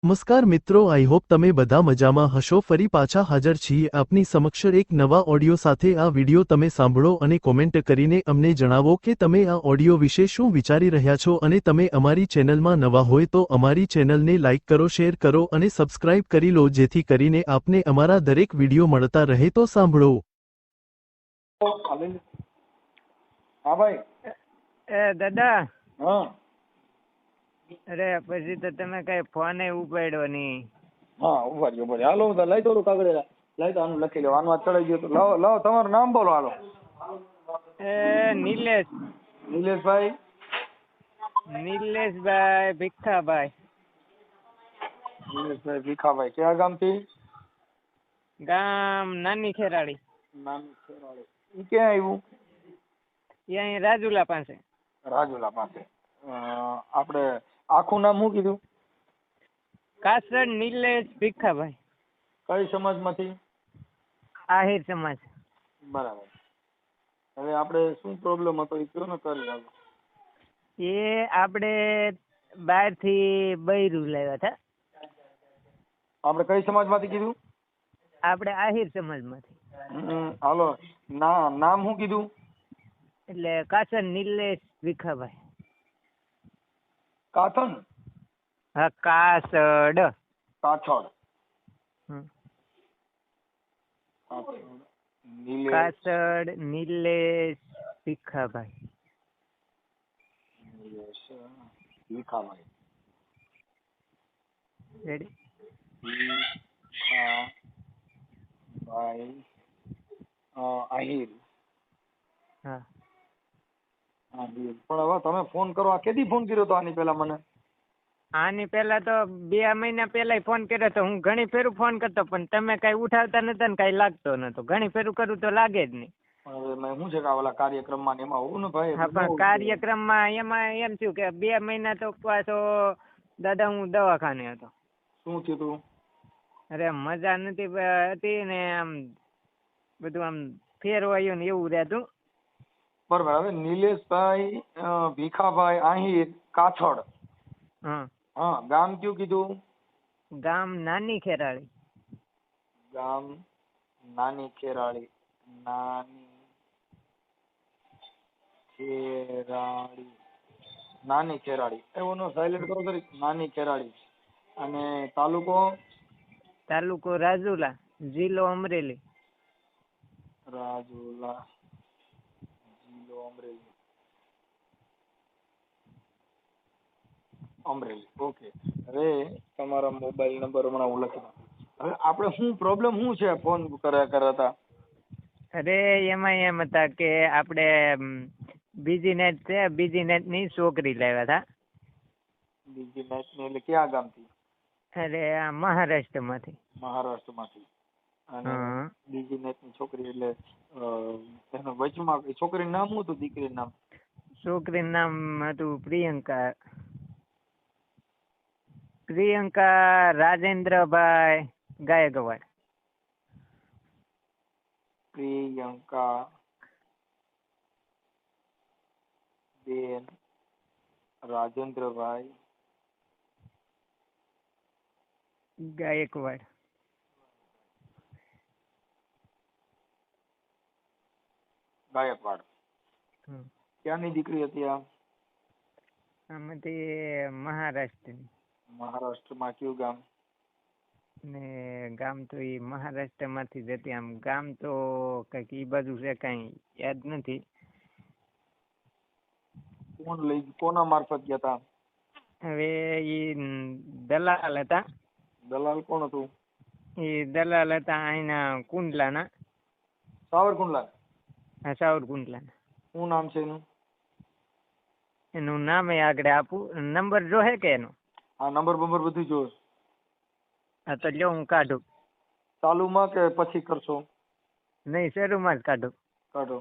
નમસ્કાર મિત્રો, I hope તમે બધા મજામાં હશો। ફરી પાછા હાજર છીએ આપની સમક્ષ એક નવા ઓડિયો સાથે। આ વિડિયો તમે સાંભળો અને કોમેન્ટ કરીને અમને જણાવો કે તમે આ ઓડિયો વિશે શું વિચારી રહ્યા છો। અને તમે અમારી ચેનલમાં નવા હોય તો અમારી ચેનલને લાઇક કરો, શેર કરો અને સબસ્ક્રાઇબ કરી લો, જેથી કરીને આપને અમારા દરેક વિડિયો મળતા રહે। તો સાંભળો। हाँ भाई। દાદા, हाँ અરે પછી તો તમે કઈ ફોન ઉપાડ્યો નહીં। हाँ उभा हालो लई तो कागड़े लई तो आनु लखी लो आनु आ चढ़ाई गयो तो लाओ लाओ तमाરું नाम बोलो हालो। નિલેશ નિલેશભાઈ નિલેશભાઈ ભીખાભાઈ નિલેશભાઈ ભીખાભાઈ કયા ગામથી? ગામ નાની ખેરાળી। નાની ખેરાળી ઈ ક્યાં આવ્યું? એ અહીં રાજુલા પાસે। રાજુલા પાસે। આપણે આખું નામ શું કીધું? કાસડ નિલેશ ભીખાભાઈ। કઈ સમાજમાંથી? આહિર સમાજ। બરાબર। હવે આપણે શું પ્રોબ્લેમ હતો એ કયો ને કરી આવો। એ આપણે બહાર થી બૈરું લાવ્યા હતા। આપણે કઈ સમાજમાંથી કીધું? આપણે આહિર સમાજમાંથી। હાલો નામ શું કીધું? એટલે કાસડ નિલેશ ભીખાભાઈ। કાથન? હા, કાસડ। કાછડ। હમ। નિલેશ કાસડ નિલેશ ભીખાભાઈ। નિલેશ ભીખાભાઈ। રેડી? ભીખાભાઈ આહિર। હા। આહિર પણ હવે તમે ફોન કરો, આ કેદી ફોન કર્યો તો આની પહેલા મને? આની પહેલા તો 2 મહિના પહેલા ફોન કર્યો તો। હું ઘણી ફેરું ફોન કરતો પણ તમે કઈ ઉઠાવતા નતા ને કઈ લાગતો નતો। ઘણી ફેરું કરું તો લાગે જ નહીં। હવે મેં શું છે કે આ ઓલા કાર્યક્રમમાં ને એમાં હોવું ને ભાઈ। હા, પણ કાર્યક્રમમાં એમાં એમ થયું કે 2 મહિના તો પાછો દાદા હું દવાખાને હતો। શું થયું તું? અરે મજા નથી હતી ને આમ બધું આમ ફેરવાયું ને એવું રહેતું। બરાબર। હવે નિલેશભાઈ ભીખાભાઈ આહિર કાછડ। હા। હા, ગામ કયું કીધું? ગામ નાની ખેરાળી। ગામ નાની ખેરાળી। નાની ખેરાળી। નાની ખેરાળી એવો નો સાયલેન્ટ કરો કરી। નાની ખેરાળી। અને તાલુકો? તાલુકો રાજુલા, જિલ્લો અમરેલી। રાજુલા, જિલ્લો અમરેલી। અમરેલી, ઓકે। હવે તમારા મોબાઈલ નંબર હમણાં હું લખી નાખું। હવે આપણે શું પ્રોબ્લેમ શું છે ફોન કર્યા હતા? અરે એમાં એમ હતા કે આપણે બીજી નેટ છે, બીજી નેટ ની છોકરી લાવ્યા હતા। બીજી નાઈટ ની એટલે ક્યાં ગામથી? અરે આ મહારાષ્ટ્રમાંથી। મહારાષ્ટ્રમાંથી। અને હા। બીજી નાઈટ ની છોકરી એટલે એનો વચમાં છોકરીનું નામ શું હતું? દીકરીનું નામ? છોકરીનું નામ હતું પ્રિયંકા। પ્રિયંકા રાજેન્દ્રભાઈ ગાયકવાડ। પ્રિયંકા બેન રાજેન્દ્રભાઈ ગાયકવાડ। ગાયકવાડ। ક્યાંની દીકરી હતી આ? આમાંથી મહારાષ્ટ્રની। મહારાષ્ટ્રમાં કયું ગામ? ને ગામ તો એ મહારાષ્ટ્ર માંથી જ હતી। આમ ગામ તો કઈક ઈ બાજુ છે, કઈ યાદ નથી। કોણ લઈ કોના મારફત ગયા હતા? હવે ઈ દલાલ હતા। દલાલ કોણ હતું? એ દલાલ હતા અહીંના કુંડલાના। સાવરકુંડલા? હા, સાવરકુંડલાના। શું નામ છે એનું? એનું નામ આગળ આપું? નંબર જોહે કે એનો? હા, નંબર બંબર બધું જોવે। હા, તો લ્યો હું કાઢું। ચાલુમાં કે પછી કરશો? નહીં, શરૂમાં જ કાઢું। કાઢો।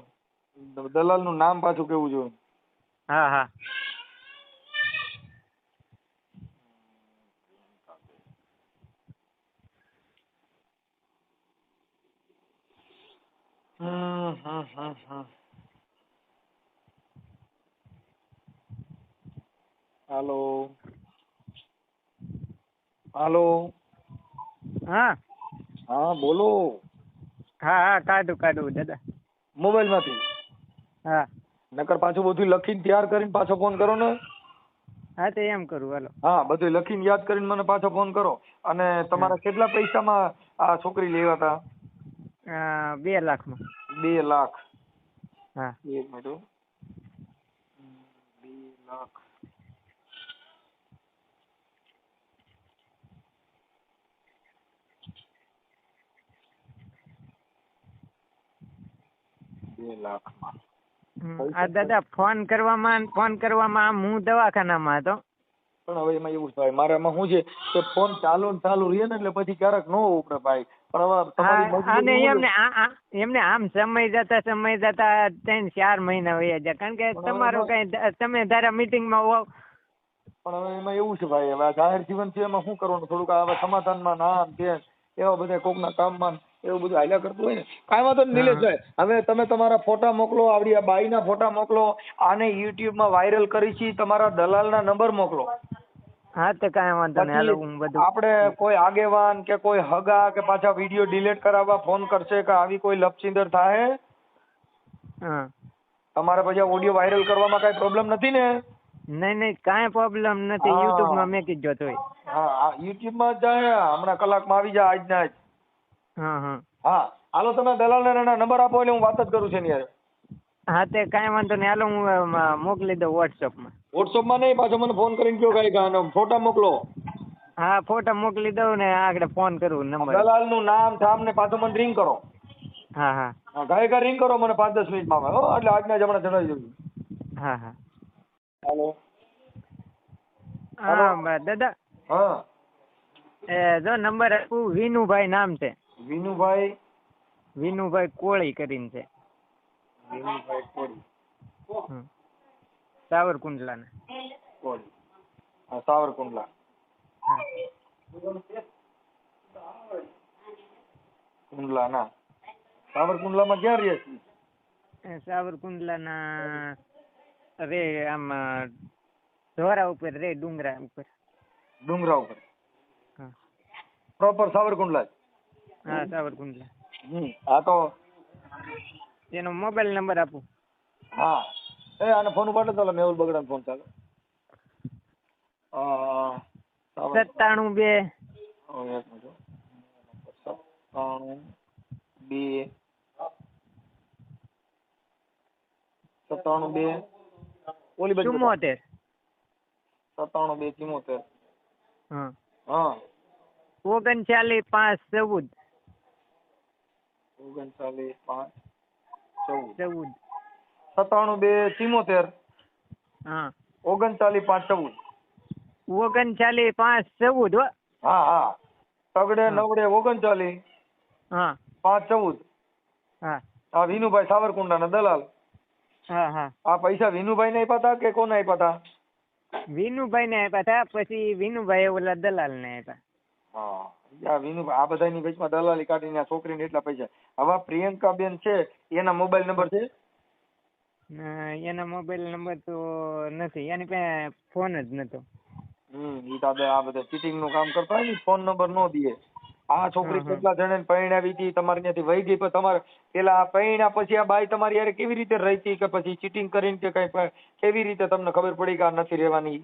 દલાલ નું નામ પાછું કેવું જોઈએ? હા હા। હાલો હાલો. હા હા બોલો. હા હા કાઢું દાદા. મોબાઈલ માંથી. હા નકર પાછું બધું લખીને તૈયાર કરીને પાછો ફોન કરો ને. હા તો એમ કરું હાલો. હા બધું લખીને યાદ કરીને મને પાછો ફોન કરો. અને તમારા કેટલા પૈસામાં આ છોકરી લેવા હતા? 2 લાખમાં. 2 લાખ. હા. 1 મિનિટ હો. 2 લાખ. આ દાદા ફોન કરવામાં આમ હું દવાખાનામાં હતો. પણ હવે એમાં એવું થાય મારે એમાં શું છે કે ફોન ચાલુ ને ચાલુ રહે ને એટલે પછી ક્યારેક ન ઉપડે ભાઈ. પણ હવે તમારી અને મજબૂરી શું છે? એમને આમ સમય જતા 3-4 મહિના વયા જાય કારણ કે તમારો કઈ તમે ધારા મીટિંગમાં હોવ. પણ હવે એમાં એવું છે ભાઈ, હવે આ જાહેર જીવન છે એમાં શું કરવાનું, થોડુંક હવે સમાધાનમાં ના આમ છે એવા બધા કોકના કામમાં એવું બધું હાલ્યા કરતું હોય ને. કાંઈ વાંધો નહીં નિલેશભાઈ, હવે તમે તમારા ફોટા મોકલો, આવડી આ બાઈના ફોટા મોકલો, આને યુટ્યુબમાં વાયરલ કરી છે, તમારા દલાલના નંબર મોકલો. હા તો કાંઈ વાંધો નહીં, હાલો હું બધું. આપણે કોઈ આગેવાન કે કોઈ હગા કે પાછા વિડીયો ડિલીટ કરાવવા ફોન કરશે કે આવી કોઈ લપસિંદર થાય? હા. તમારે પછી ઓડિયો વાયરલ કરવામાં કાંઈ પ્રોબ્લેમ નથી ને? નહીં કાંઈ પ્રોબ્લેમ નથી, યુટ્યુબમાં મેકી જ જોતો હોય. હા યુટ્યુબમાં જાય, હમણાં કલાકમાં આવી જાય આજના આજ. હા હાલો તમે દલાલના નંબર આપો એટલે હું વાત જ કરું છું એની યાર. હા તે કાંઈ વાંધો નહીં, હાલો હું મોકલી દઉં વોટ્સઅપમાં. વોટ્સઅપમાં નહીં, પાછો મને ફોન કરીને કહો કાંઈ ફોટા મોકલો. હા ફોટા મોકલી દઉં ને આગળ ફોન કરું નંબર. દલાલનું નામ ઠામ ને પાછો મને રિંગ કરો. હા ગાયકા રિંગ કરો મને 5-10 મિનિટમાં હો, એટલે આજના જ હમણાં જણાવી દઉં. હા. હાલો. હા દાદા. હા. જો નંબર આપું, વિનુભાઈ નામ છે. વિનુભાઈ કોળી કરીને છે. વિનુભાઈ કોળી. સાવરકુંડલાના. કોળી. હા સાવરકુંડલા. હા. કુંડલાના. સાવરકુંડલામાં ક્યાં રહે છે? સાવરકુંડલાના રે આમ ધોરા ઉપર રે, ડુંગરા ઉપર. ડુંગરા ઉપર. હા. પ્રોપર સાવરકુંડલા. હા સાવરકુંડલા. હા તો એનો મોબાઈલ નંબર આપું. હા આને ફોન ઉપાડો તો મેહુલ બગડાનો ફોન ચાલે. 97 ઓલી બાજુ 74. 97 2 74. હા. હા. 39 5 14. 39 5 14. 14. 97 2 74. હા. 39 5 14. 39 5 14. હા. તગડે નવડે 39 હા. 5 14. હા. આ વિનુભાઈ સાવરકુંડલાના દલાલ. હા. આ પૈસા વિનુભાઈ ને આપ્યા હતા કે કોને આપ્યા હતા? વિનુભાઈ ને આપ્યા હતા, પછી વિનુભાઈ ઓલા દલાલ ને આપ્યા. હા વિનુભાઈ આ બધાની વચમાં દલાલી કાઢીને આ છોકરીને એટલા પૈસા. હવે પ્રિયંકાબેન છે એના મોબાઈલ નંબર છે? એના મોબાઈલ નંબર તો નથી, એની પાસે ફોન જ નતો. ઈ દાદા આ બધા ચીટિંગ નું કામ કરતા હોય ને, ફોન નંબર નો દે. આ છોકરી કેટલા જણાને પરણાવી હતી, તમારી ત્યાંથી વહી ગઈ, પણ તમારે પેલા પરણ્યા પછી આ બાઈ તમારી યારે કેવી રીતે રહી કે પછી ચીટિંગ કરીને કે કઈ કેવી રીતે તમને ખબર પડી કે આ નથી રહેવાની?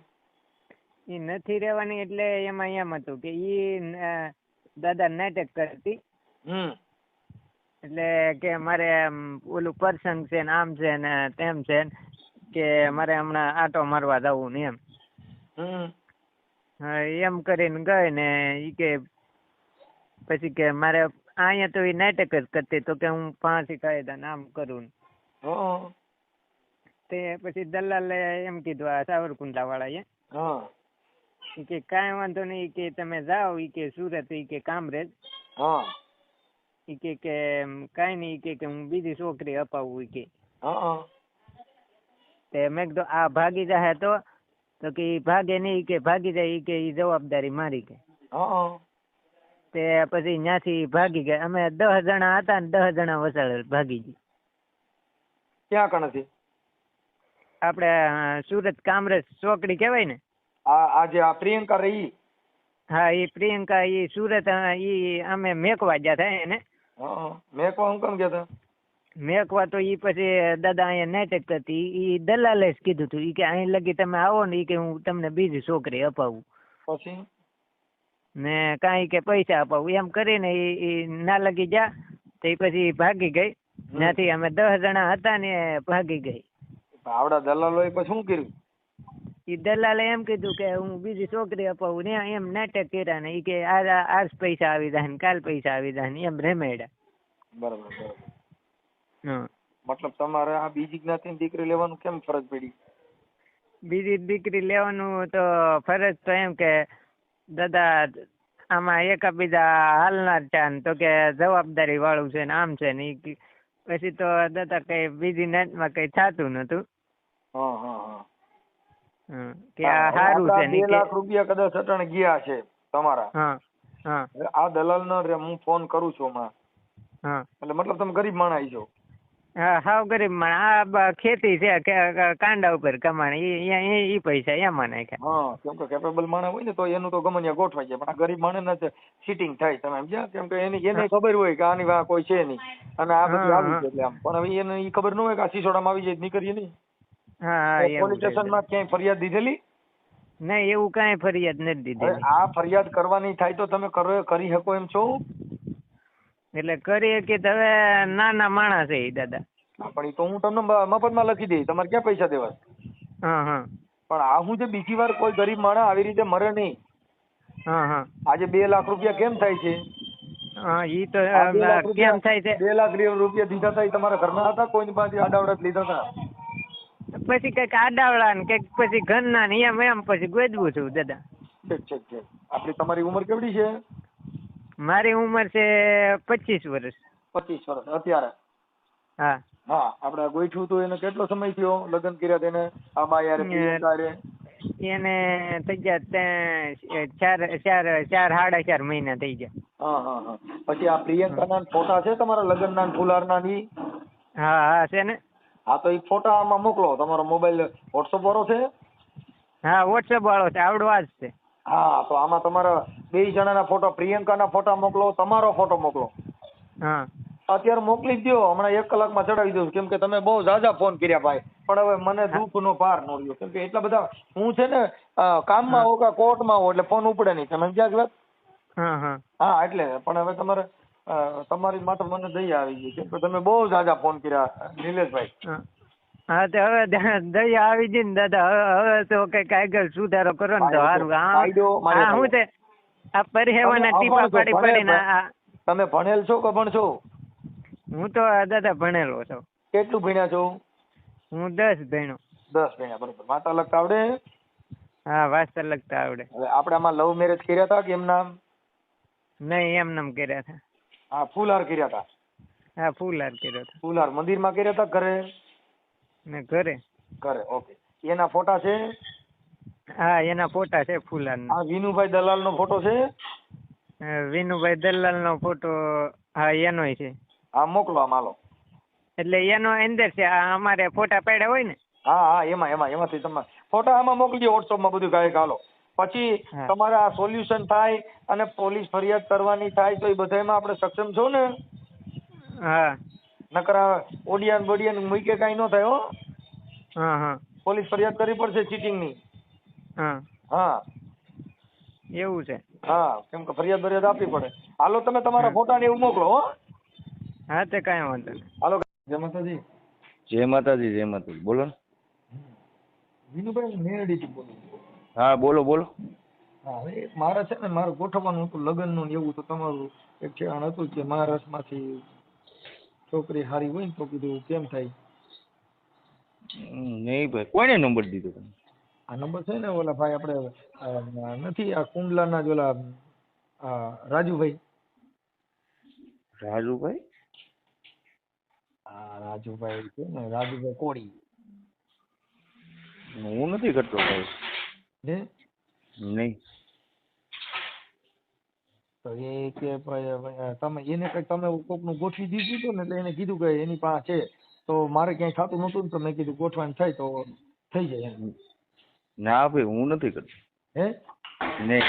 એ નથી રહેવાની એટલે એમાં એમ હતું કે દાદા નાટક કરતી. એટલે કે મારે ઓલું પ્રસંગ છે ને આમ છે ને તેમ છે કે મારે હમણાં આટો મારવા જવું ને એમ. એમ કરીને ગઈ ને ઈ કે પછી કે મારે અહીંયા તો એ નાટક જ કરતી, તો કે હું ફાંસી કાયદા નામ કરું. તે પછી દલાલે એમ કીધું આ સાવરકુંડલા વાળા કે કાંઈ વાંધો નહીં, કે તમે જાઓ ઈ કે સુરત, ઈ કે કામરેજ. ઈ કે કાંઈ નહીં, કે હું બીજી છોકરી અપાવું કે. તે મેં કીધું આ ભાગી જાય તો કે ભાગે નહીં, કે ભાગી જાય ઈ કે ઈ જવાબદારી મારી કે. તે પછી ત્યાંથી ભાગી ગયા. અમે 10 જણા હતા ને 10 જણા વસાડેલ ભાગી ગઈ. ક્યાં કણથી? આપણે સુરત કામરેજ ચોકડી કહેવાય ને. આ જે આ પ્રિયંકા રહી? હા એ પ્રિયંકા એ સુરત એ અમે મેકવા ગયા હતા એને. મેકવા હું કેમ ગયા હતા? મેકવા તો ઈ પછી દાદા અહીંયા નાટક કરતી ઈ દલાલે જ કીધું તું ઈ કે અહીં લગી તમે આવો ને ઈ કે હું તમને બીજી છોકરી અપાવું. પછી ને કાંઈ કે પૈસા અપાવું એમ કરીને ઈ ના લગી જા તો ઈ પછી ભાગી ગઈ. ત્યાંથી અમે 10 જણા હતા ને ભાગી ગઈ. આવડા દલાલોએ પછી શું કર્યું? ઈ દલાલે એમ કીધું કે હું બીજી છોકરી અપાવું ને એમ નાટક કર્યા ને ઈ કે આજ પૈસા આવી જાય ને કાલ પૈસા આવી જાય ને એમ રેમેડા. બરાબર. મતલબ તમારે આ બીજી જ્ઞાતિની દીકરી લેવાનું કેમ ફરજ પડી? બીજી દીકરી લેવાનું તો ફરજ તો એમ કે દાદા આમાં એકાબીજા હાલનાર છે ને તો કે જવાબદારી વાળું છે ને આમ છે ને ઈ પછી તો દાદા કઈ બીજી નાતમાં કઈ થતું નતું. કે આ સારું છે ને 2 લાખ રૂપિયા કદાચ અટાણે ગયા છે તમારા. આ દલાલ નો હું ફોન કરું છું હમણાં. એટલે મતલબ તમે ગરીબ માણસ છો? હા હાવ ગરીબ માણસ. આ ખેતી છે કાંડા ઉપર કમાણ ઈ પૈસા એમાં નાખ્યા. કેમ કે કેપેબલ માણસ હોય ને તો એનું તો ગમે ગોઠવાઈ જાય, પણ આ ગરીબ માણસ ને સીટિંગ થાય. તમે સમજ્યા? કેમ કે એને ખબર હોય કે આની વાહ કોઈ છે નહીં અને આ બધું આવી છે એટલે આમ. પણ હવે એને ઈ ખબર ન હોય કે આ સિસોડામાં આવી જાય નીકળીએ નહીં. પોલીસ સ્ટેશન માં ક્યાંય ફરિયાદ દીધેલી? નહીં એવું કાંઈ ફરિયાદ નથી દીધેલી. આ ફરિયાદ કરવાની થાય તો તમે કરી શકો એમ છો? એટલે કરીએ કે હવે નાના માણસ છે દાદા. પણ એ તો હું તમને મફતમાં લખી દઈશ, તમારે ક્યાં પૈસા દેવા? પણ આ હું જે બીજી વાર કોઈ ગરીબ માણસ આવી રીતે મરે નહીં. આજે 2 લાખ રૂપિયા કેમ થાય છે? ઈ તો કેમ થાય છે? 2 લાખ રૂપિયા દીધા હતા તમારા ઘરના હતા? કોઈની પાસે આડાવડા લીધા હતા? પછી કઈક આડાવડા ને કઈક પછી ઘરના ને એમ પછી ગોદવું છું દાદા. આપડી તમારી ઉંમર કેવડી છે? મારી ઉંમર છે 25 વર્ષ. 25 વર્ષ અત્યારે? હા. આપડે ગોઠવું તો એને કેટલો સમય થયો લગ્ન કર્યા તેને? એને થઈ ગયા 4.5 મહિના થઈ ગયા. પછી આ પ્રિયંકા ના ફોટા છે તમારા લગ્ન ના ફુલાર ના? હા છે ને. તો એ ફોટા આમાં મોકલો. તમારો મોબાઈલ વોટ્સઅપ વાળો છે? હા વોટ્સઅપ વાળો છે, આવડો આ જ છે. તો આમાં તમારા 2 જણાના ફોટો, પ્રિયંકા ના ફોટા મોકલો, તમારો ફોટો મોકલો. અત્યારે મોકલી દો, હમણાં 1 કલાકમાં ચડાવી દઉં. કેમ કે તમે બહુ ઝાઝા ફોન કર્યા ભાઈ, પણ હવે મને દુઃખ નો પાર ન રહ્યો. કેમ કે એટલા બધા હું છે ને કામમાં હોઉં કે કોર્ટમાં હોઉં એટલે ફોન ઉપડે નહીં. તમે સમજ્યા વાત? એટલે પણ હવે તમારી માટે મને દયા આવી ગઈ. કેમ કે તમે બહુ ઝાઝા ફોન કર્યા નિલેશભાઈ. હા તો હવે દયા આવી ગઈ ને દાદા. હવે તો કઈક આગળ સુધારો કરો ને તો સારું. હું તે આ પરિહેવાના ટીપા પાડી પડીને. તમે ભણેલ છો કે ભણશો? હું તો દાદા ભણેલો છું. કેટલું ભણ્યા છો? હું 10 ભણ્યો. 10 ભણ્યા, બરોબર. વાંચતા લખતા આવડે? હા વાંચતા લખતા આવડે. હવે આપણે આમાં લવ મેરેજ કર્યા હતા કે એમ નામ? નહીં એમ નામ કર્યા હતા. ફૂલહાર કર્યા હતા? હા ફૂલહાર કર્યો હતો. ફૂલહાર મંદિરમાં કર્યા હતા ઘરે? ને ઘરે. ઓકે. એના ફોટા છે? હા એના ફોટા છે ફૂલહાર ના. વિનુભાઈ દલાલ નો ફોટો છે? વિનુભાઈ દલાલ નો ફોટો હા એનોય છે. મોકલો આમાં. એટલે એનો અંદર છે. અમારે ફોટા પાડ્યા હોય ને. એમાંથી તમે ફોટા આમાં મોકલી દો વોટ્સઅપ માં બધું ગાયક હાલો. પછી તમારે આ સોલ્યુશન થાય અને પોલીસ ફરિયાદ કરવાની થાય તો એ બધામાં આપણે સક્ષમ છો ને? નકર ઓડિયન બોડિયન મૂકે કઈ ન થાય હો. પોલીસ ફરિયાદ કરવી પડશે ચીટિંગ ની. એવું છે? કેમ કે ફરિયાદ આપવી પડે. હાલો તમે તમારા ફોટા ને એવું મોકલો હો. હા તે કાંઈ વાંધો નહીં. હાલો. જય માતાજી. જય માતાજી. બોલો ને. વિનુભાઈ મેરડી થી બોલું. હા બોલો. હવે મારે છે ને મારે ગોઠવવાનું હતું લગ્ન નું એવું. તો તમારું એક ઠેકાણ હતું કે મહારાષ્ટ્ર માંથી છોકરી હારી હોય ને તો કીધું કેમ થાય? નહીં ભાઈ, કોઈને નંબર દીધો તમે? આ નંબર છે ને ઓલા ભાઈ આપણે નથી આ કુંડલા ના જ ઓલા રાજુભાઈ. રાજુભાઈ છે ને, રાજુભાઈ કોળી. હું નથી કરતો ભાઈ. નહીં તો એ કે તમે એને કઈ તમે કોકનું ગોઠવી દીધું હતું ને એટલે એને કીધું કે એની પાસે છે. તો મારે ક્યાંય થતું નતું ને તો મેં કીધું ગોઠવાનું થાય તો થઈ જાય એમ. ના ભાઈ હું નથી કરતો. હે? નહીં.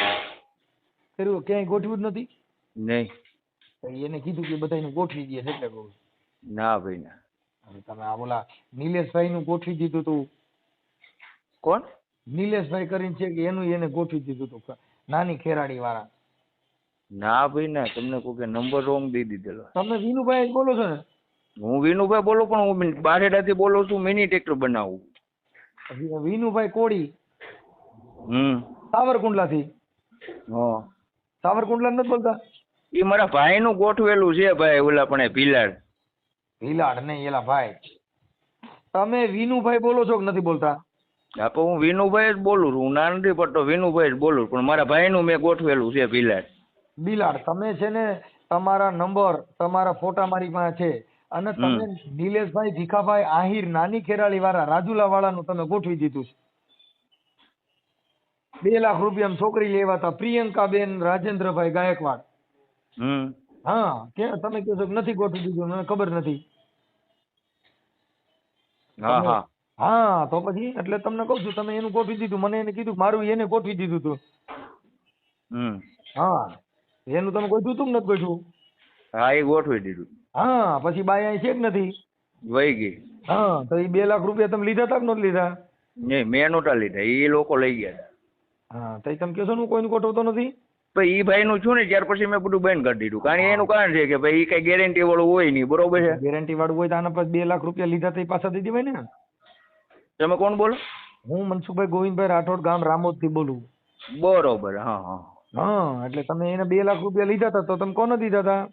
કર્યું ક્યાંય ગોઠવ્યું જ નથી? નહીં. તો એને કીધું કે બધાને ગોઠવી દે છે એટલે કહું છું. ના ભાઈ ના. હવે તમે આ બોલા નિલેશભાઈ નું ગોઠવી દીધું તું. કોણ? નિલેશભાઈ કરીને છે કે એનું એને ગોઠવી દીધું તું નાની ખેરાડી વાળા. ના ભાઈ ના, તમને કોઈ કે નંબર રોંગ દઈ દીધેલો. તમે વિનુભાઈ જ બોલો છો ને? હું વિનુભાઈ બોલું, પણ હું બારેડાથી બોલું છું, મિની ટ્રેક્ટર બનાવું. વિનુભાઈ કોળી સાવરકુંડલા થી. હા, સાવરકુંડલા નથી બોલતા? એ મારા ભાઈ નું ગોઠવેલું છે ભાઈ, ઓલા પણ ભીલાડ. ભીલાડ નહીં એલા ભાઈ. તમે વિનુભાઈ બોલો છો કે નથી બોલતા? હા, પણ હું વિનુભાઈ જ બોલું છું, હું ના નથી પડતો, વિનુભાઈ જ બોલું, પણ મારા ભાઈ નું મેં ગોઠવેલું છે ભીલાડ. બિલાડ તમે છે ને તમારા નંબર તમારા ફોટા મારી પાસે છે અને તમે નિલેશભાઈ ભીખાભાઈ આહિર નાની ખેરાળી વાળા રાજુલા વાળાનું તમે ગોઠવી દીધું છે. 2 લાખ રૂપિયા છોકરી લેવા હતા પ્રિયંકાબેન રાજેન્દ્રભાઈ ગાયકવાડ. હા કે તમે કહો છો કે નથી ગોઠવી દીધું? મને ખબર નથી. હા તો પછી એટલે તમને કહું છું તમે એનું ગોઠવી દીધું. મને એને કીધું મારું એને ગોઠવી દીધું હતું. હા એનું તમે ગોઠવ્યું તું કે નથી ગોઠવ્યું? હા, એ ગોઠવી દીધું. હા પછી બાઈ અહીં છે કે નથી? વહી ગઈ. હા તો એ 2 લાખ રૂપિયા તમે લીધા હતા કે નથી લીધા? નહીં, મેં નહોતા લીધા, એ લોકો લઈ ગયા હતા. હા તો તમે કહો છો હું કોઈનું ગોઠવતો નથી? ભાઈ એ ભાઈ નું છું ને ત્યાર પછી મેં બધું બંધ કરી દીધું, કારણ એનું કારણ છે કે ભાઈ એ કઈ ગેરંટી વાળું હોય નહીં. બરોબર છે? ગેરંટી વાળું હોય તો આના પછી 2 લાખ રૂપિયા લીધા તો એ પાછા દઈ દેવાય ને. તમે કોણ બોલો? હું મનસુખભાઈ ગોવિંદભાઈ રાઠોડ, ગામ રામોદ થી બોલું. બરોબર. હા હા હા એટલે તમે એને 2 લાખ રૂપિયા લીધા હતા તો તમે કોને દીધા હતા?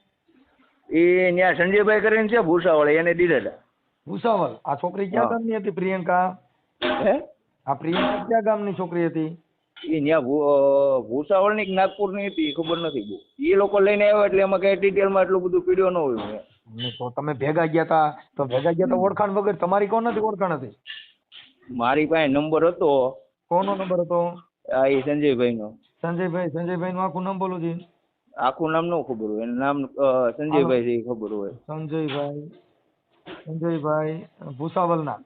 એ ત્યાં સંજયભાઈ કરીને છે ભૂસાવાળા, એને દીધા હતા. ભૂસાવલ. આ છોકરી ક્યાં ગામની હતી? પ્રિયંકા. હે? આ પ્રિયંકા ક્યાં ગામની છોકરી હતી? એ ત્યાં ભૂસાવળ ની નાગપુર ની હતી, ખબર નથી બહુ. એ લોકો લઈને આવ્યા એટલે એમાં કઈ ડિટેલમાં એટલું બધું પીડ્યો ન હોય. તો તમે ભેગા ગયા હતા તો ઓળખાણ વગર તમારી કોણ નથી ઓળખાણ હતી? મારી પાસે નંબર હતો. કોનો નંબર હતો? આ એ સંજયભાઈ નો. સંજયભાઈ નું આખું નામ બોલો છે? આખું નામ ન ખબર હોય, એનું નામ સંજયભાઈ છે એ ખબર હોય. સંજયભાઈ ભૂસાવલ ના?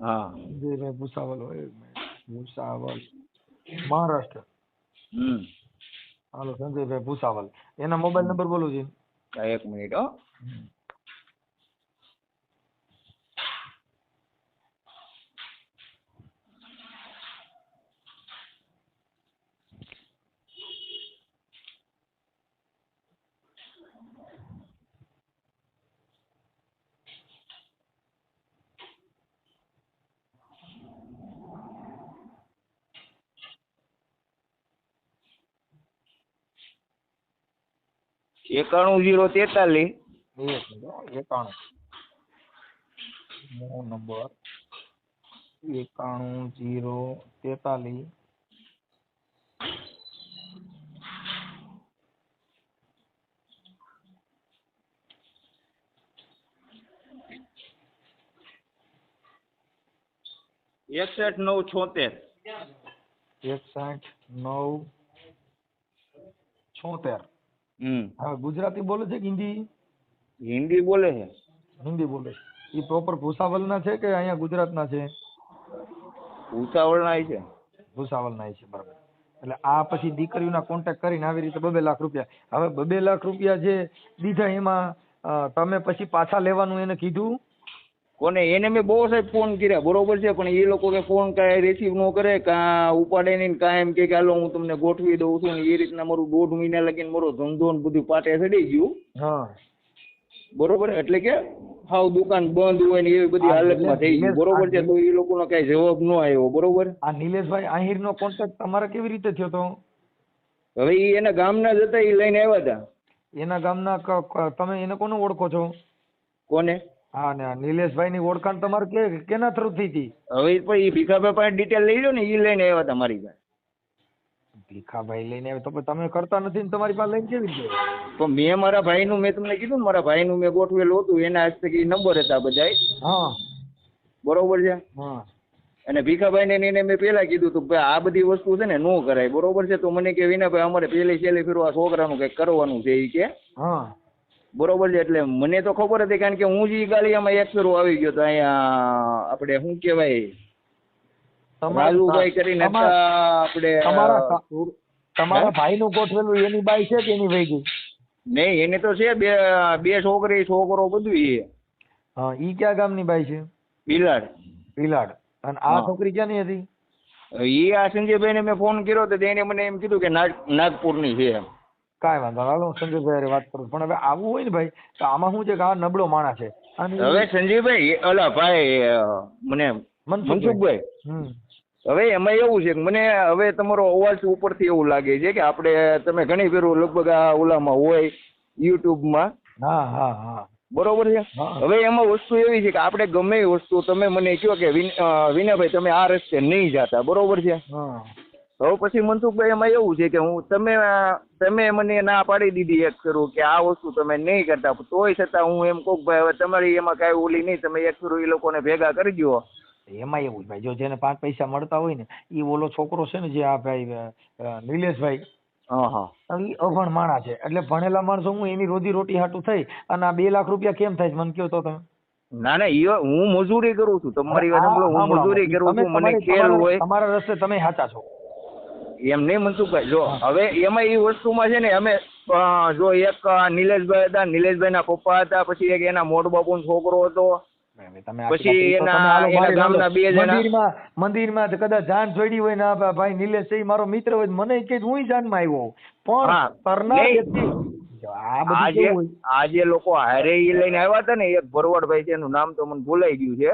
હા, સંજયભાઈ ભૂસાવલ હોય. ભૂસાવલ મહારાષ્ટ્ર. હાલો સંજયભાઈ ભૂસાવલ. એના મોબાઈલ નંબર બોલો છે? 1 મિનિટ. હો, નંબર 91 043 61 976. હા ગુજરાતી બોલે છે કે હિન્દી? હિન્દી બોલે છે. હિન્દી બોલે. એ પ્રોપર ભૂસાવલ ના છે કે અહીંયા ગુજરાત ના છે? ભૂસાવળ ના છે. ભૂસાવલ ના છે, બરાબર. એટલે આ પછી દીકરીઓના કોન્ટેક્ટ કરીને આવી રીતે 2 લાખ રૂપિયા. હવે 2 લાખ રૂપિયા જે દીધા એમાં તમે પછી પાછા લેવાનું એને કીધું? કોને? એને મેં બહુ સાહેબ ફોન કર્યા, બરોબર છે, પણ એ લોકો કે ફોન કાંઈ રિસીવ ન કરે, કાં ઉપાડે નહીં, કાંઈ એમ કે હાલો હું તમને ગોઠવી દઉં છું ને એ રીતના મારું 1.5 મહિના લગીને મારો ધંધો ને બધું પાટે ચડી ગયું. હા બરોબર. એટલે કે હાવ દુકાન બંધ હોય ને એવી બધી હાલતમાં થઈ ગઈ. બરોબર છે. તો એ લોકોનો કઈ જવાબ ન આવ્યો. બરોબર. આ નિલેશભાઈ આહિર નો કોન્ટેક્ટ તમારે કેવી રીતે થયો તો? હવે એ એના ગામના જ હતા, એ લઈને આવ્યા હતા. એના ગામના તમે એને કોને ઓળખો છો? કોને? હા ને નિલેશભાઈ ની ઓળખાણ તમારે કેના થ્રુ થઈ હતી? હવે એ ભીખાભાઈ પાસે ડિટેલ લઈ લો ને, એ લઈને આવ્યા હતા મારી પાસે. ભીખાભાઈ લઈને આવે તો તમે કરતા નથી ને તમારી પાસે લઈને કેવી રીતે? પણ મેં મારા ભાઈનું, મેં તમને કીધું ને મારા ભાઈનું મેં ગોઠવેલું હતું, એના હસ્તે નંબર હતા બધા. હા બરોબર છે. હા અને ભીખાભાઈ ને એને મેં પેલા કીધું હતું કે આ બધી વસ્તુ છે ને ન કરાય. બરોબર છે. તો મને કે વિનાભાઈ અમારે છેલ્લી ફેરવા આ છોકરાનું કઈક કરવાનું છે એ કે. હા બરોબર છે. એટલે મને તો ખબર હતી, કારણ કે હું જ ગાલિયામાં એક ફેરો આવી ગયો તો અહીંયા આપણે શું કહેવાય રાજુભાઈ કરીને આપણે તમારા ભાઈનું ગોઠવેલું એની બાઈ છે કે એની વહી ગઈ? નહીં એને તો છે બે છોકરી છોકરો બધું છે. હા, ઈ કયા ગામની બાઈ છે? બિલાડ. ભીલાડ. અને આ છોકરી ક્યાંની હતી? એ આ સંજયભાઈને મેં ફોન કર્યો તો એને મને એમ કીધું કે નાગપુરની છે એમ. કાંઈ વાંધો નહીં. હાલો સંજયભાઈ હારે વાત કરું. પણ હવે આવું હોય ને ભાઈ તો આમાં શું છે કે આ નબળો માણસ છે. અને હવે સંજયભાઈ અલા ભાઈ મને મનસુખભાઈ હવે એમાં એવું છે કે મને હવે તમારો અવાજ ઉપરથી એવું લાગે છે કે આપણે તમે ઘણી ફેરો લગભગ આ ઓલામાં હોય યુટ્યુબમાં. હા હા હા બરોબર છે. હવે એમાં વસ્તુ એવી છે કે આપણે ગમે એ વસ્તુ તમે મને કહો કે વિનાભાઈ તમે આ રસ્તે નહીં જતા, બરોબર છે. હવે પછી મનસુખભાઈ એમાં એવું છે કે તમે મને ના પાડી દીધી એક કરું કે આ વસ્તુ તમે નહીં કરતા, તોય છતાં હું એમ કહું ભાઈ હવે તમારી એમાં કાંઈ ઓલી નહીં, તમે એક કરું એ લોકોને ભેગા કરી દો. એમાં એવું ભાઈ જો જેને 5 પૈસા મળતા હોય ને એ ઓલો છોકરો છે ને જે આ ભાઈ નિલેશભાઈ, એ અભણ માણસ છે. એટલે ભણેલા માણસો હું એની રોજી રોટી હાટું થઈ અને આ 2 લાખ રૂપિયા કેમ થાય મને કહો તો તમે? ના ના હું મજૂરી કરું છું, તમારી વાત સાંભળો, હું મજૂરી કરું છું, મને ખેલ હોય. તમારા રસ્તે તમે સાચા છો એમ નહીં મનસુખભાઈ. જો હવે એમાં એ વસ્તુમાં છે ને અમે જો એક નિલેશભાઈ હતા, નિલેશભાઈ ના પપ્પા હતા, પછી એક એના મોટ બાપુનો છોકરો હતો, પછી એના ગામના 2 જણા મંદિરમાં કદાચ જાન છોડી હોય ને ભાઈ નિલેશ એ મારો મિત્ર હોય મને કે હું જાનમાં આવ્યો પણ કરનાર વ્યક્તિ આ જે લોકો હારે લઈને આવ્યા હતા ને એક ભરવાડભાઈ છે, એનું નામ તો મને ભૂલાઈ ગયું છે.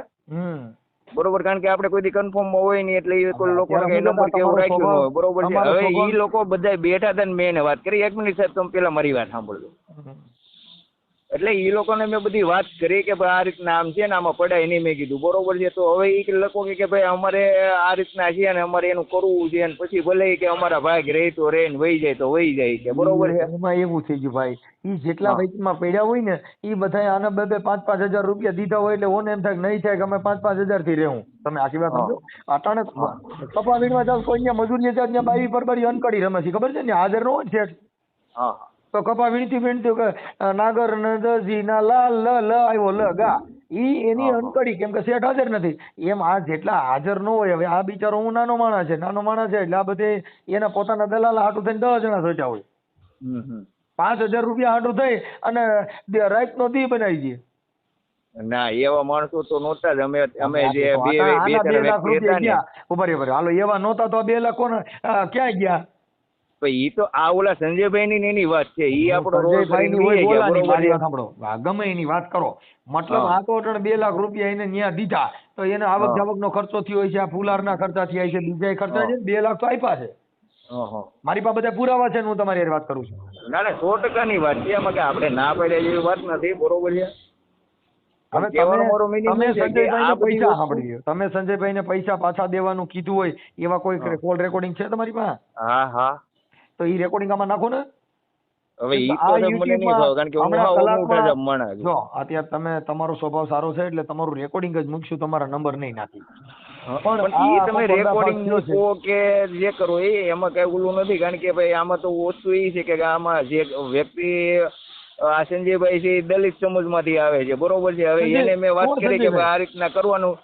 બરોબર, કારણ કે આપણે કોઈ કન્ફર્મ હોય નહીં એટલે એ લોકો નંબર કેવું રાખ્યું ન હોય. બરોબર છે. હવે એ લોકો બધા બેઠા હતા ને મેં એને વાત કરી. 1 મિનિટ સાહેબ તમે પેલા મારી વાત સાંભળજો. એટલે એ લોકોને મેં બધી વાત કરી કે ભાઈ આ રીતના આમ છે ને આમાં પડાય નહીં, મેં કીધું બરોબર છે. તો હવે એ લોકો કે ભાઈ અમારે આ રીતના છે ને અમારે એનું કરવું છે, પછી ભલે કે અમારા ભાગ રહે તો રહે ને વહી જાય તો વહી જાય કે બરોબર છે. એમાં એવું થઈ ગયું ભાઈ, ઈ જેટલા વૈકમાં પડ્યા હોય ને ઈ બધા આના 2-5 હજાર રૂપિયા દીધા હોય એટલે ઓને એમ થાય નહીં થાય કે અમે 5-5 હજાર થી રહેવું. તમે આખી વાત સમજો. અટાણે કપાવીમાં જાવ કોઈ ત્યાં મજૂરી જાય ત્યાં બાઈ પરબારી અનકડી રમે છે, ખબર છે ને હાજર ન હોય છે. તો કપા વીણતી નાગર નજી ના લાલ લ આવ્યો લ ગા ઈ એની અનકડી, કેમ કે શેઠ હાજર નથી. એમ આ જેટલા હાજર ન હોય, હવે આ બિચારો હું નાનો માણસ છે એટલે આ બધે એના પોતાના દલાલ હાટું થઈને 10 જણા સોચ્યા હોય. 5,000 રૂપિયા હાટું થઈ અને રાત નો દી બનાવી દઈએ. ના એવા માણસો તો નહોતા જ. અમે જે 2 લાખ રૂપિયા ઉભા હાલો એવા નહોતા તો 2 લાખ કોને ક્યાં ગયા? ઈ તો આ ઓલા સંજયભાઈ ની એની વાત છે. ઈ આપણો ગમે એની વાત કરો, મતલબ આ તો 2 લાખ રૂપિયા એને ન્યા દીધા તો એને આવક જાવક નો ખર્ચો થયો હોય છે, આ ફુલાર ના ખર્ચા થયા છે, બીજા ખર્ચા છે. 2 લાખ તો આપ્યા છે. મારી પાસે બધા પુરાવા છે, હું તમારી વાત કરું છું. ના ના 100% ની વાત છે, એમાં કે આપણે ના પાડ્યા જેવી વાત નથી. બરોબર છે. હવે તમે સંજયભાઈ ને પૈસા પાછા દેવાનું કીધું હોય એવા કોઈ કોલ રેકોર્ડિંગ છે તમારી પાસે? હા તો ઈ રેકોર્ડિંગ આમાં નાખો ને. હવે ઈ તો મને નહીં ભાવ, કારણ કે હું મોટા જ માણસ. જો અત્યારે તમે તમારો સ્વભાવ સારો છે એટલે તમારું રેકોર્ડિંગ જ મૂકશું, તમારા નંબર નહીં નાખી. પણ ઈ તમે રેકોર્ડિંગ મૂકો કે જે કરો એમાં કઈ ઓલું નથી, કારણ કે ભાઈ આમાં તો વસ્તુ એ છે કે આમાં જે વ્યક્તિ આ સંજયભાઈ છે દલિત સમાજમાંથી આવે છે, બરોબર છે. હવે એને મેં વાત કરી કે આ રીતના કરવાનું,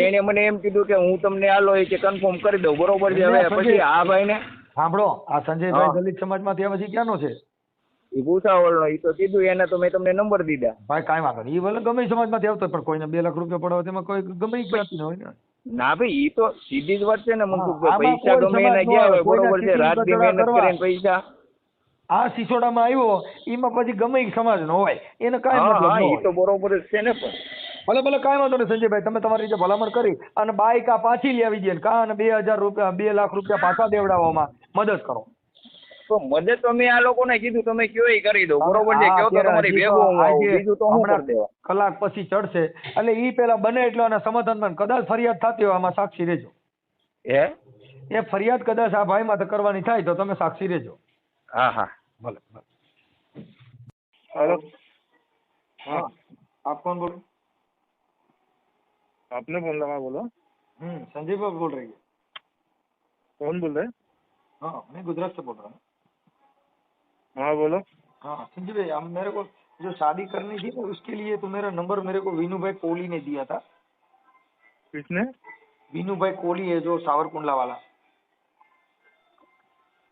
એને મને એમ કીધું કે હું તમને આલો કે કન્ફર્મ કરી દઉં, બરોબર છે. હવે પછી આ ભાઈ ને સાંભળો, આ સંજયભાઈ દલિત સમાજમાંથી આવે છે, ક્યાંનો છે? એ ભૂસાવળનો. એ તો કીધું એને તો મેં તમને નંબર દીધા. ભાઈ કાંઈ વાંધો નહીં, એ ભલે ગમે સમાજમાંથી આવતો પણ કોઈને 2 લાખ રૂપિયા પડાવે તેમાં કોઈ ગમે ક્યાંથી હોય ને. ના ભાઈ ઈ તો સીધી જ વાત છે ને મનસુખભાઈ, પૈસા ગમે એના ગયા હોય, બરોબર છે. રાત દી મહેનત કરીને પૈસા આ સિસોડામાં આવ્યો એમાં પછી ગમે સમાજ નો હોય એને કાંઈ મતલબ ન હોય. તો બરોબર જ છે ને. પણ ભલે કાંઈ વાંધો નહીં સંજયભાઈ, તમે તમારી રીતે ભલામણ કરી અને બાઈક આ પાછી લઈ આવી દે કા અને 2,000 રૂપિયા 2 લાખ રૂપિયા પાછા દેવડાવવામાં મદદ કરો. તો મદદ તો મેં આ લોકોને કીધું તમે કયો એ કરી દો, બરોબર છે. કયો તો તમારી ભેગો હું આવું, બીજું તો હું કરી દેવા. કલાક પછી ચડશે એટલે ઈ પેલા બને એટલો અને સમાધાન કદાચ ફરિયાદ થતી હોય આમાં સાક્ષી રહેજો. એ ફરિયાદ કદાચ આ ભાઈ માં કરવાની થાય તો તમે સાક્ષી રહેજો. હા ભલે. हेलो, हाँ आप कौन बोल रहे? आपने बोला, हाँ बोलो. संजय बाबू बोल रही है. कौन बोल रहे? हाँ मैं गुजरात से बोल रहा हूँ. हाँ बोलो. हाँ संजय भाई, हम मेरे को जो शादी करनी थी ना उसके लिए तो मेरा नंबर मेरे को वीनू भाई कोहली ने दिया था. किसने? वीनू भाई कोहली है जो सावरकुंडला वाला.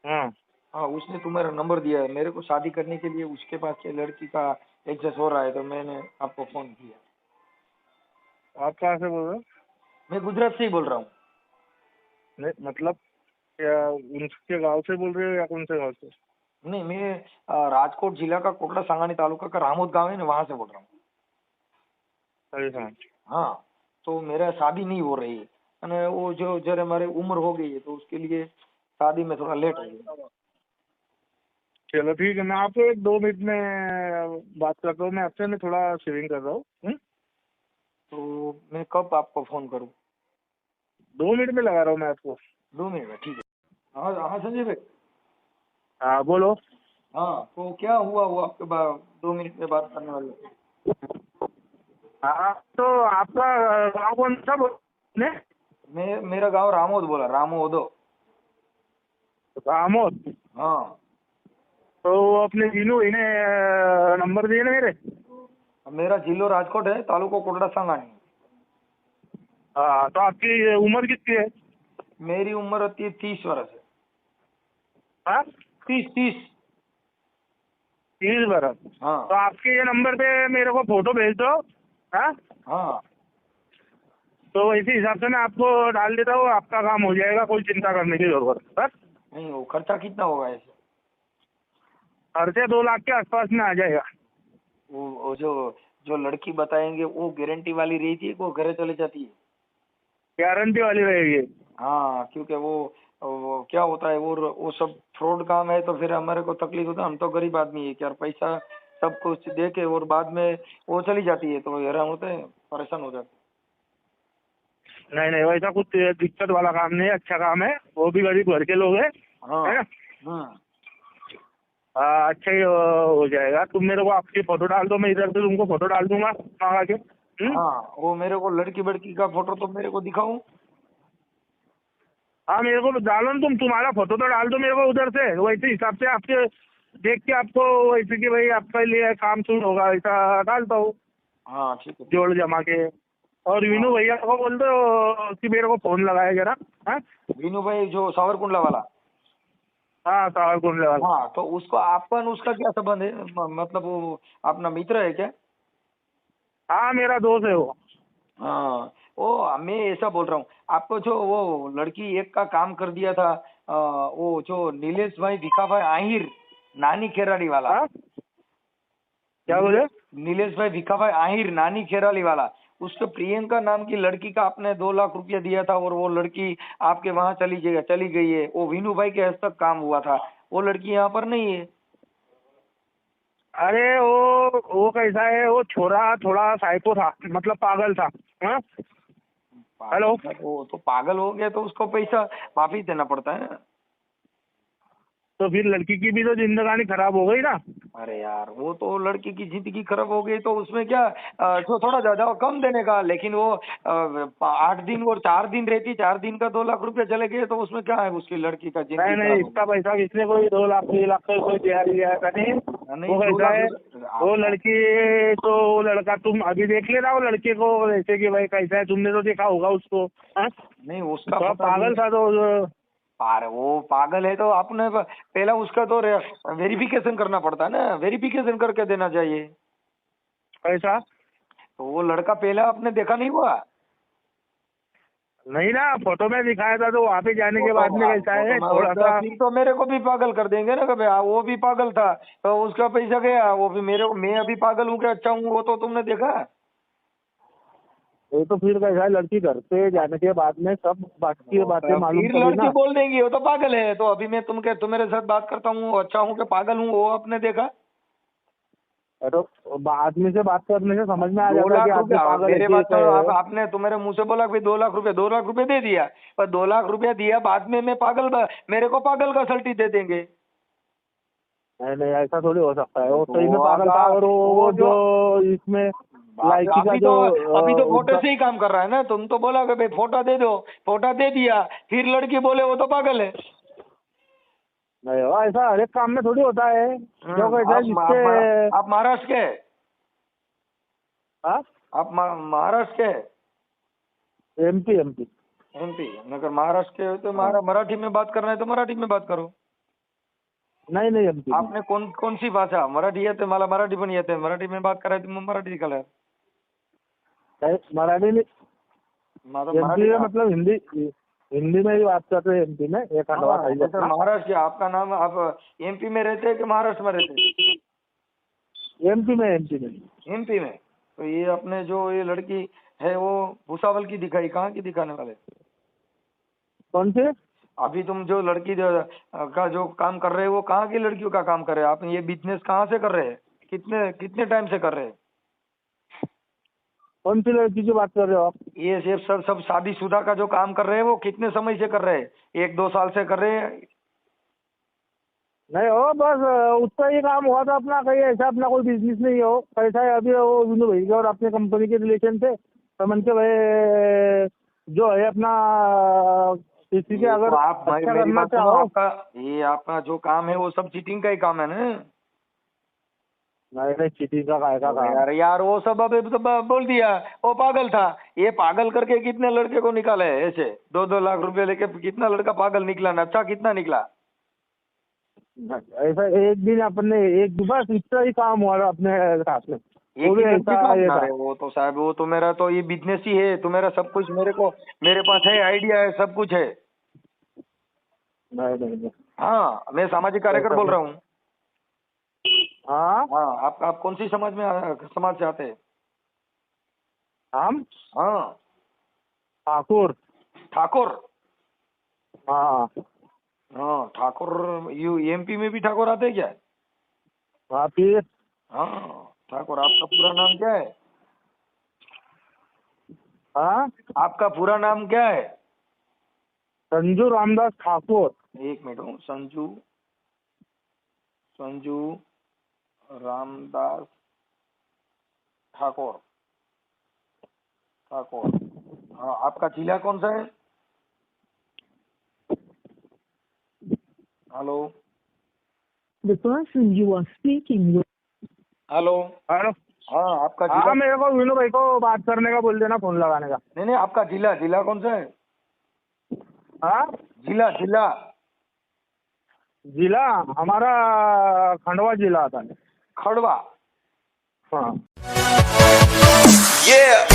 हाँ हाँ, उसने तुम्हारा नंबर दिया है मेरे को शादी करने के लिए, उसके पास के लड़की का एडजस्ट हो रहा है तो मैंने आपको फोन किया। आप कहाँ से बोल रहे हो? मैं गुजरात से ही बोल रहा हूँ। नहीं मतलब क्या उनके गांव से बोल रहे हो या कौन से गांव से? नहीं, मैं राजकोट जिला का कोटड़ा सांगानी तालुका का रामोद गांव है ना, वहां से बोल रहा हूँ। अच्छा हाँ, तो मेरा शादी नहीं हो रही है અને वो जो जरा हमारी उम्र हो गई है तो उसके लिए शादी में थोड़ा लेट हो गया। चलो ठीक है, मैं आपको 1-2 मिनट में बात करता हूँ। मैं आपसे मैं थोड़ा शेविंग कर रहा हूँ। तो मैं कब आपको फोन करूँ? 2 मिनट में लगा रहा हूँ मैं आपको। 2 मिनट में, ठीक है। हाँ हाँ संजय भाई। हाँ बोलो। हाँ, तो क्या हुआ वो आपके 2 मिनट में बात करने वाले? हाँ तो आपका गाँव कौन सा बोले? मेरा गांव रामोद बोला, रामोदो। रामोद। हाँ, तो अपने जीनू इन्हें नंबर दिए ना मेरे। मेरा जिलो राजकोट है, तालुको कोटड़ा सांगानी। हाँ तो आपकी उम्र कितनी है? मेरी उम्र होती है 30 वर्ष है। हाँ 30। 30 बरस। हाँ तो आपके ये नंबर पे मेरे को फोटो भेज दो। हाँ हाँ, तो इसी हिसाब से मैं आपको डाल देता हूँ, आपका काम हो जाएगा, कोई चिंता करने की जरूरत नहीं। बस नहीं वो खर्चा कितना होगा ऐसे? खर्चे 2 लाख के आसपास में आ जाएगा। वो जो लड़की बताएंगे वो गारंटी वाली रहती है, वो घरे चले जाती है? गारंटी वाली रहेगी। हाँ, क्योंकि वो क्या होता है, वो सब फ्रॉड काम है तो फिर हमारे को तकलीफ होता है। हम तो गरीब आदमी है, क्या पैसा सब कुछ दे के और बाद में वो चली जाती है तो हैरान होते हैं, परेशान हो जाते नहीं नहीं, वैसा कुछ दिक्कत वाला काम नहीं है, अच्छा काम है। वो भी गरीब घर के लोग हैं, हैं। हाँ है ना? हाँ अच्छा ही हो जाएगा। तुम मेरे को आपकी फोटो डाल दो, मैं इधर से तुमको फोटो डाल दूंगा मंगा के। हाँ, वो मेरे को लड़की बड़की का फोटो तो मेरे को दिखाऊं? हाँ मेरे को डालो ना, तुम्हारा फोटो तो डाल दो मेरे को उधर से, वैसे हिसाब से आपके देख के आपको वैसे कि भाई आपके लिए काम शुरू होगा ऐसा डालता हूँ, हाँ ठीक है। जोड़ जमा के। और विनू भैया को बोल दो कि मेरे को फोन लगाए जरा। हाँ विनू भाई जो सावरकुंडला वाला? हाँ सावरकुंडले वाला। हाँ, तो उसको आपका और उसका क्या संबंध है? मतलब वो अपना मित्र है क्या? हाँ मेरा दोस्त है वो। हाँ, वो मैं ऐसा बोल रहा हूँ, आपको जो वो लड़की एक का काम कर दिया था, वो जो नीलेश भाई भिखा भाई आहिर, नानी खेराली वाला। हाँ क्या बोले? नीलेश भाई भिखा भाई आहिर, नानी खेराली वाला, उसको प्रियंका नाम की लड़की का आपने 2 लाख रुपया दिया था और वो लड़की आपके वहां चली गई है। वो विनू भाई के हस्तक काम हुआ था, वो लड़की यहाँ पर नहीं है। अरे वो कैसा है, वो छोरा थोड़ा साइको था, मतलब पागल था। हाँ हेलो। वो तो पागल हो गया तो उसको पैसा वापिस देना पड़ता है ना। तो फिर लड़की की भी तो जिंदगानी खराब हो गई ना। अरे यार, वो तो लड़की की जिंदगी खराब हो गई तो उसमें क्या, जो थोड़ा ज्यादा कम देने का, लेकिन वो 8 दिन और 4 दिन रहती, 4 दिन का 2 लाख रुपया चले गए तो उसमें क्या है, उसकी लड़की का नहीं जिंदगी नहीं, खराब हो इसका पैसा किसने कोई 2 लाख 3 लाख का कोई तैयारी दिया था नहीं। नहीं, वो 2 कैसा लाख है, रुपया वो लड़की तो वो लड़का तुम अभी देख लेना, वो लड़के को जैसे कि भाई कैसा है, तुमने तो देखा होगा उसको। हाँ नहीं, उसका तो पता पागल नहीं। था तो। अरे वो पागल है तो आपने पहला उसका तो वेरिफिकेशन करना पड़ता है ना, वेरिफिकेशन करके देना चाहिए। कैसा? तो वो लड़का पहला आपने देखा नहीं हुआ? नहीं ना, फोटो में दिखाया था तो वहाँ पे जाने के बाद में कैसा है फोटो थोड़ा सा। फिर तो मेरे को भी पागल कर देंगे ना कभी। वो भी पागल था तो उसका पैसा गया, वो भी मेरे को, मैं अभी पागल हूँ क्या अच्छा हूँ, वो तो तुमने देखा। ये तो फिर कैसा है, लड़की घर पे जाने के बाद में सब बाकी बातें मालूम फिर पड़ी लड़की ना। बोल देंगी वो तो पागल है। तो अभी मैं तुम्हारे साथ बात करता हूँ, अच्छा हूँ कि पागल हूँ, वो आपने देखा। तो आदमी से बात करने से समझ में आ 2 जाता है लाख कि आदमी रुपया पागल मेरे है कि बात तो है। आपने तुम्हारे मुंह से बोला कि 2 लाख रुपया, 2 लाख रुपया दे दिया, पर 2 लाख रुपया दिया बाद में मैं मेरे को पागल का सल्टी दे देंगे। नहीं नहीं, ऐसा थोड़ी हो सकता है। वो तो सही में पागल था, और वो जो इसमें लाइकी का जो अभी तो फोटो उसका। से ही काम कर रहा है ना। तुम तो बोला कि भाई फोटो दे दो, फोटो दे दिया, फिर लड़की बोले वो तो पागल है। नहीं हो, ऐसा हर एक काम में थोड़ी होता है। जो कैसा है जिससे। आप महाराष्ट्र के? हाँ आप महाराष्ट्र के? MP MP. एमपी? अगर महाराष्ट्र के हो तो मराठी में बात करना है तो मराठी में बात करो। नाही नाही एमपी आपने कौन सी भाषा? मराठी येते मला, मराठी पण येते. मराठी में बात करायची मग मराठी कलर. मराठी में मतलब एमपी में मतलब हिंदी हिंदी में ही बात करते हैं एमपी में एक खंडवा हाँ, जैसे महाराष्ट्र, आपका नाम, आप एमपी में रहते हैं कि महाराष्ट्र में रहते हैं? एमपी में एमपी में. तो ये अपने जो ये लड़की है वो भुसावल की दिखाई, कहाँ की दिखाने वाले? कौन से अभी तुम जो लड़की का जो काम कर रहे हो वो कहाँ की लड़कियों का काम कर रहे हो? आप ये बिजनेस कहाँ से कर रहे हैं? कितने कितने टाइम से कर रहे हैं? कौन सी लड़की की बात कर रहे हो आप? ये सब शादीशुदा का जो काम कर रहे हैं वो कितने समय से कर रहे हैं? 1-2 साल से कर रहे हैं? नहीं हो बस उसका ही काम हुआ था अपना, कहीं ऐसा अपना कोई बिजनेस नहीं हो कैसा है अभी वो विनू भाई के और अपने कंपनी के रिलेशन थे तो मन के भाई जो है अपना किसी के अगर तो आप भाई अच्छा मेरी करना बात सुनो, चाहो। आपका जो काम है वो सब चीटिंग का ही काम है ना? नहीं चीटिंग का काय का काम यार वो सब अभी तो बोल दिया वो पागल था. ये पागल करके कितने लड़के को निकाले है ऐसे 2-2 लाख रुपए लेके? कितना लड़का पागल निकला ना? अच्छा कितना निकला? ऐसा एक दिन अपने एक बस इतना ही काम हुआ था अपने साथ में। वो भी एक ऐसा ये था। अरे वो तो साहब वो तो मेरा तो ये बिजनेस ही है, तो मेरा सब कुछ मेरे पास है, आइडिया है, सब कुछ है. नहीं हाँ, मैं सामाजिक कार्यकर बोल रहा हूँ. हाँ हाँ, आप कौन सी समाज से आते हैं? हम हाँ, ठाकुर। ठाकुर. हाँ हाँ ठाकुर. यू एमपी में भी ठाकुर आते हैं क्या? हाँ फिर हाँ ठाकुर. आपका पूरा नाम क्या है? हाँ आपका पूरा नाम क्या है? संजू रामदास ठाकुर। एक मिनट हूँ. संजू रामदास ठाकुर. हाँ, आपका जिला कौन सा है? Hello. The person you are speaking with. Hello. Hello हाँ, आपका हाँ जिला. मेरे को विनू भाई को बात करने का बोल देना, फोन लगाने का। नहीं, आपका जिला कौन सा है? हाँ जिला जिला हमारा खंडवा जिला आता है। खड़वा. हाँ Yeah.